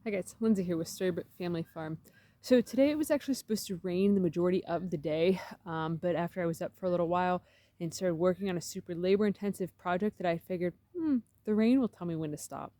Hi guys, Lindsay here with Storybook Family Farm. So today it was actually supposed to rain the majority of the day, but after I was up for a little while and started working on a super labor-intensive project that I figured, the rain will tell me when to stop.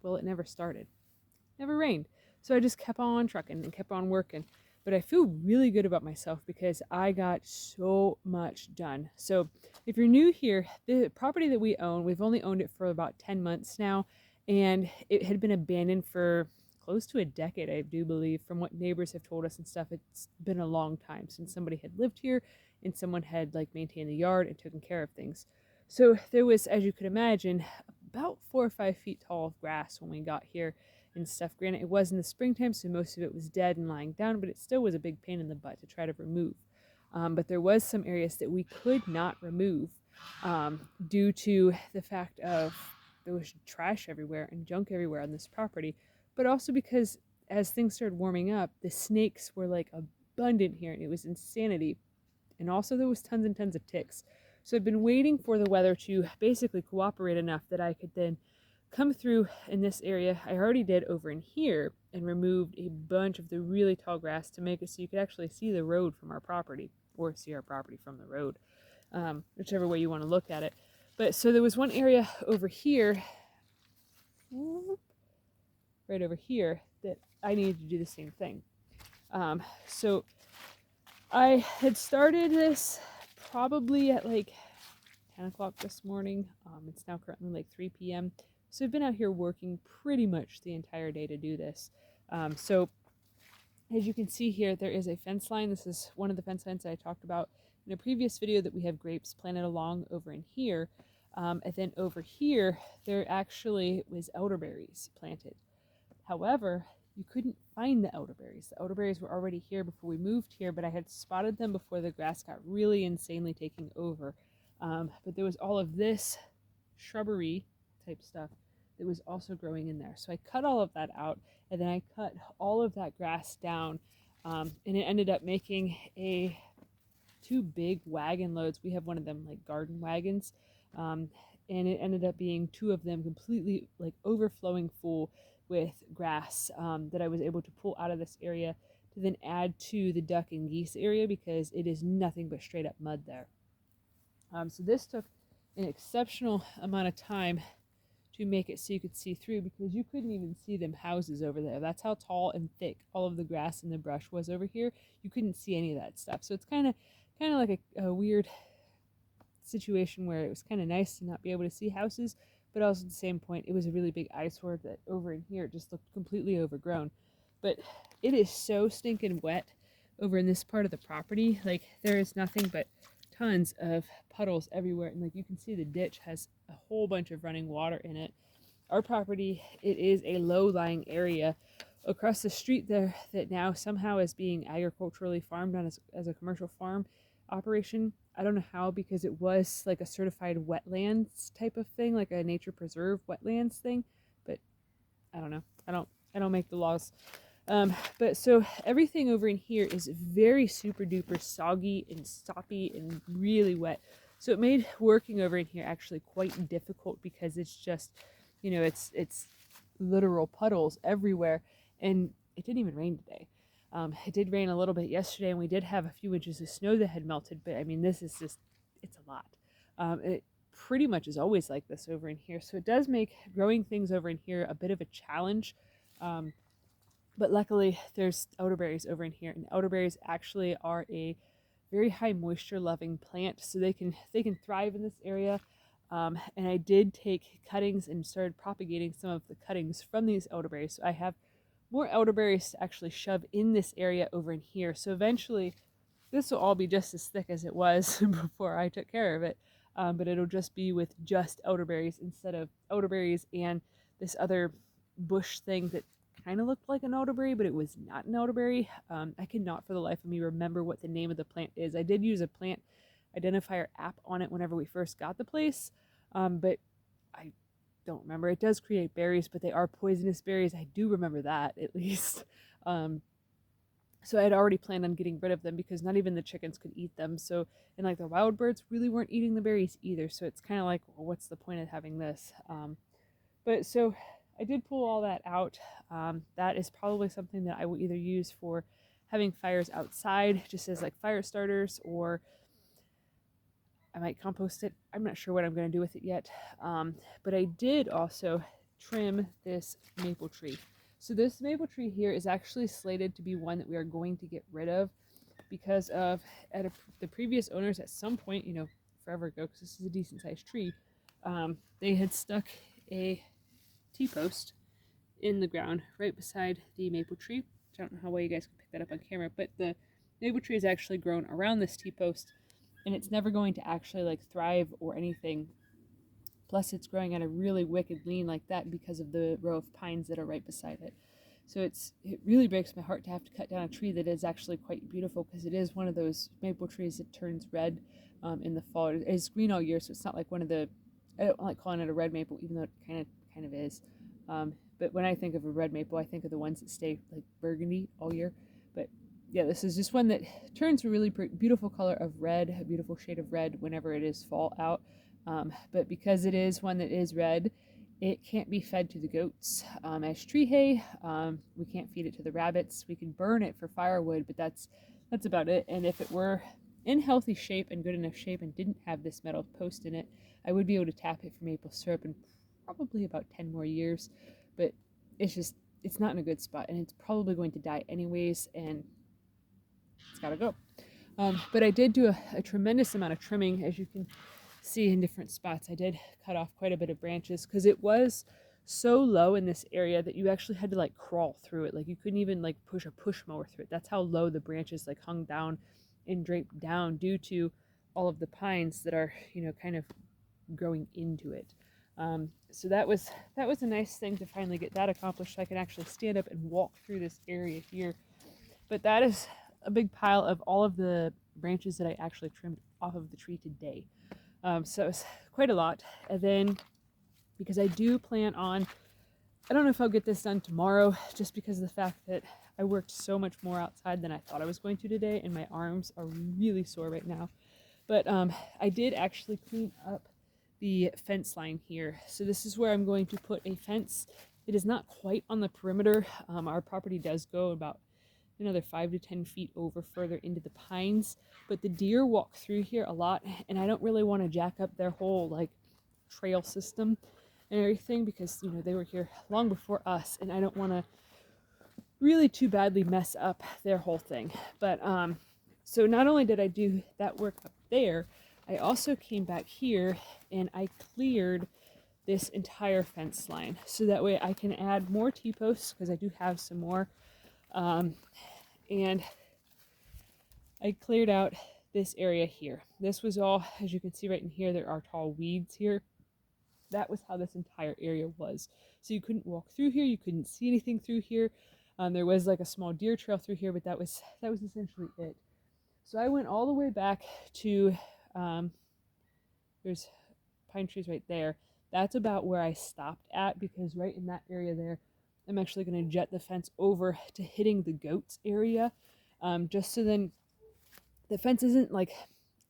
Well, it never started. Never rained. So I just kept on trucking and kept on working. But I feel really good about myself because I got so much done. So if you're new here, the property that we own, we've only owned it for about 10 months now, and it had been abandoned for close to a decade, I do believe, from what neighbors have told us and stuff. It's been a long time since somebody had lived here and someone had like maintained the yard and taken care of things. So there was, as you could imagine, about 4 or 5 feet tall of grass when we got here and stuff. Granted, it was in the springtime, so most of it was dead and lying down, but it still was a big pain in the butt to try to remove. But there was some areas that we could not remove due to the fact of there was trash everywhere and junk everywhere on this property, but also because as things started warming up, the snakes were like abundant here, and it was insanity. And also there was tons and tons of ticks. So I've been waiting for the weather to basically cooperate enough that I could then come through in this area. I already did over in here and removed a bunch of the really tall grass to make it so you could actually see the road from our property, or see our property from the road, whichever way you want to look at it. But so there was one area over here, right over here, that I needed to do the same thing. So I had started this probably at like 10 o'clock this morning. It's now currently like 3 p.m. So I've been out here working pretty much the entire day to do this. So as you can see here, there is a fence line. This is one of the fence lines that I talked about in a previous video, that we have grapes planted along over in here. And then over here, there actually was elderberries planted. However, you couldn't find the elderberries. The elderberries were already here before we moved here, but I had spotted them before the grass got really insanely taken over. But there was all of this shrubbery type stuff that was also growing in there. So I cut all of that out, and then I cut all of that grass down, and it ended up making two big wagon loads. We have one of them like garden wagons, and it ended up being two of them completely like overflowing full with grass that I was able to pull out of this area to then add to the duck and geese area, because it is nothing but straight up mud there. So this took an exceptional amount of time to make it so you could see through, because you couldn't even see them houses over there. That's how tall and thick all of the grass and the brush was over here. You couldn't see any of that stuff. So it's kind of like a weird situation where it was kind of nice to not be able to see houses, but also at the same point, it was a really big eyesore that over in here just looked completely overgrown. But it is so stinking wet over in this part of the property. Like, there is nothing but tons of puddles everywhere, and like you can see, the ditch has a whole bunch of running water in it. Our property, it is a low-lying area across the street there that now somehow is being agriculturally farmed on as a commercial farm operation. I don't know how, because it was like a certified wetlands type of thing, like a nature preserve wetlands thing, but I don't know. I don't make the laws. But so everything over in here is very super duper soggy and soppy and really wet. So it made working over in here actually quite difficult, because it's just, it's literal puddles everywhere. And it didn't even rain today. It did rain a little bit yesterday, and we did have a few inches of snow that had melted, but I mean, this is just, it's a lot. It pretty much is always like this over in here. So it does make growing things over in here a bit of a challenge. But luckily there's elderberries over in here, and elderberries actually are a very high moisture loving plant, so they can thrive in this area. And I did take cuttings and started propagating some of the cuttings from these elderberries, so I have more elderberries to actually shove in this area over in here. So eventually this will all be just as thick as it was before I took care of it, but it'll just be with just elderberries instead of elderberries and this other bush thing that kind of looked like an elderberry, but it was not an elderberry. I cannot for the life of me remember what the name of the plant is. I did use a plant identifier app on it whenever we first got the place, but I don't remember. It does create berries, but they are poisonous berries. I do remember that, at least. So I had already planned on getting rid of them, because not even the chickens could eat them. So, and like the wild birds really weren't eating the berries either. So it's kind of like, well, what's the point of having this? But so I did pull all that out. That is probably something that I will either use for having fires outside, just as like fire starters, or I might compost it. I'm not sure what I'm going to do with it yet. But I did also trim this maple tree. So this maple tree here is actually slated to be one that we are going to get rid of because of the previous owners at some point, you know, forever ago, because this is a decent sized tree, they had stuck a T-post in the ground right beside the maple tree. I don't know how well you guys can pick that up on camera, but the maple tree has actually grown around this T-post, and it's never going to actually like thrive or anything. Plus it's growing at a really wicked lean like that because of the row of pines that are right beside it. So it really breaks my heart to have to cut down a tree that is actually quite beautiful, because it is one of those maple trees that turns red in the fall. It's green all year, so it's not like one of the, I don't like calling it a red maple, even though it kind of is. But when I think of a red maple, I think of the ones that stay like burgundy all year. But yeah, this is just one that turns a really beautiful color of red, a beautiful shade of red whenever it is fall out. But because it is one that is red, it can't be fed to the goats as tree hay. We can't feed it to the rabbits. We can burn it for firewood, but that's about it. And if it were in healthy shape and good enough shape and didn't have this metal post in it, I would be able to tap it for maple syrup in probably about 10 more years. But it's not in a good spot, and it's probably going to die anyways, and it's got to go. But I did do a tremendous amount of trimming, as you can see in different spots. I did cut off quite a bit of branches because it was so low in this area that you actually had to like crawl through it. Like you couldn't even like push a push mower through it. That's how low the branches like hung down and draped down due to all of the pines that are, you know, kind of growing into it. So that was a nice thing to finally get that accomplished, so I can actually stand up and walk through this area here. But that is a big pile of all of the branches that I actually trimmed off of the tree today. So it's quite a lot. And then, because I do plan on, I don't know if I'll get this done tomorrow, just because of the fact that I worked so much more outside than I thought I was going to today, and my arms are really sore right now. But I did actually clean up the fence line here. So this is where I'm going to put a fence. It is not quite on the perimeter. Our property does go about another 5 to 10 feet over further into the pines, but the deer walk through here a lot, and I don't really want to jack up their whole like trail system and everything, because you know they were here long before us, and I don't want to really too badly mess up their whole thing. But so not only did I do that work up there, I also came back here and I cleared this entire fence line, so that way I can add more T-posts, because I do have some more. And I cleared out this area here. This was all, as you can see right in here, there are tall weeds here. That was how this entire area was. So you couldn't walk through here, you couldn't see anything through here. There was like a small deer trail through here, but that was essentially it. So I went all the way back to, there's pine trees right there. That's about where I stopped at, because right in that area there, I'm actually going to jet the fence over to hitting the goats area, just so then the fence isn't like,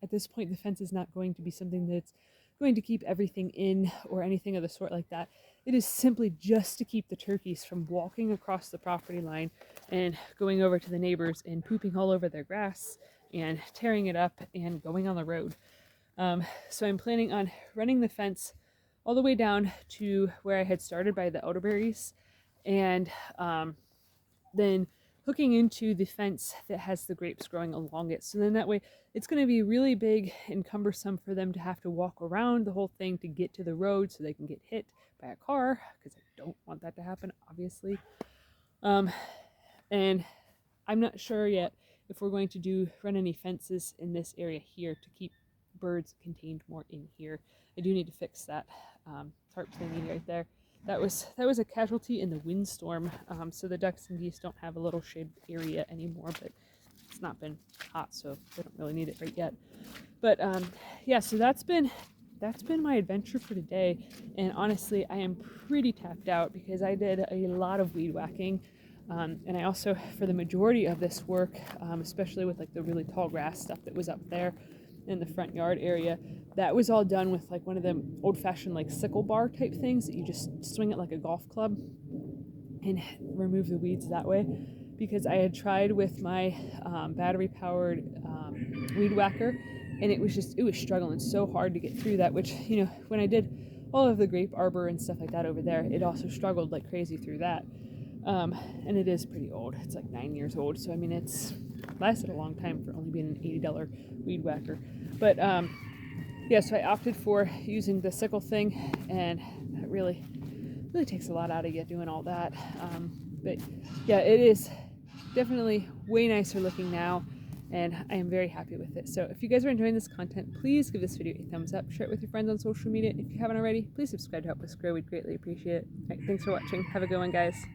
at this point, the fence is not going to be something that's going to keep everything in or anything of the sort like that. It is simply just to keep the turkeys from walking across the property line and going over to the neighbors and pooping all over their grass and tearing it up and going on the road. So I'm planning on running the fence all the way down to where I had started by the elderberries, and then hooking into the fence that has the grapes growing along it. So then that way it's going to be really big and cumbersome for them to have to walk around the whole thing to get to the road so they can get hit by a car, because I don't want that to happen, obviously. And I'm not sure yet if we're going to run any fences in this area here to keep birds contained more in here. I do need to fix that tarp thingy right there. That was a casualty in the windstorm, so the ducks and geese don't have a little shade area anymore, but it's not been hot, so they don't really need it right yet. But yeah, so that's been my adventure for today, and honestly I am pretty tapped out because I did a lot of weed whacking, and I also, for the majority of this work, especially with like the really tall grass stuff that was up there, in the front yard area. That was all done with like one of them old-fashioned like sickle bar type things that you just swing it like a golf club and remove the weeds that way. Because I had tried with my battery-powered weed whacker, and it was struggling so hard to get through that, which, you know, when I did all of the grape arbor and stuff like that over there, it also struggled like crazy through that. And it is pretty old. It's like 9 years old, so I mean, it's lasted a long time for only being an $80 weed whacker. But yeah, so I opted for using the sickle thing, and it really takes a lot out of you doing all that. But yeah, it is definitely way nicer looking now, and I am very happy with it. So if you guys are enjoying this content, please give this video a thumbs up, share it with your friends on social media. If you haven't already, please subscribe to help us grow. We'd greatly appreciate it. All right, thanks for watching. Have a good one, guys.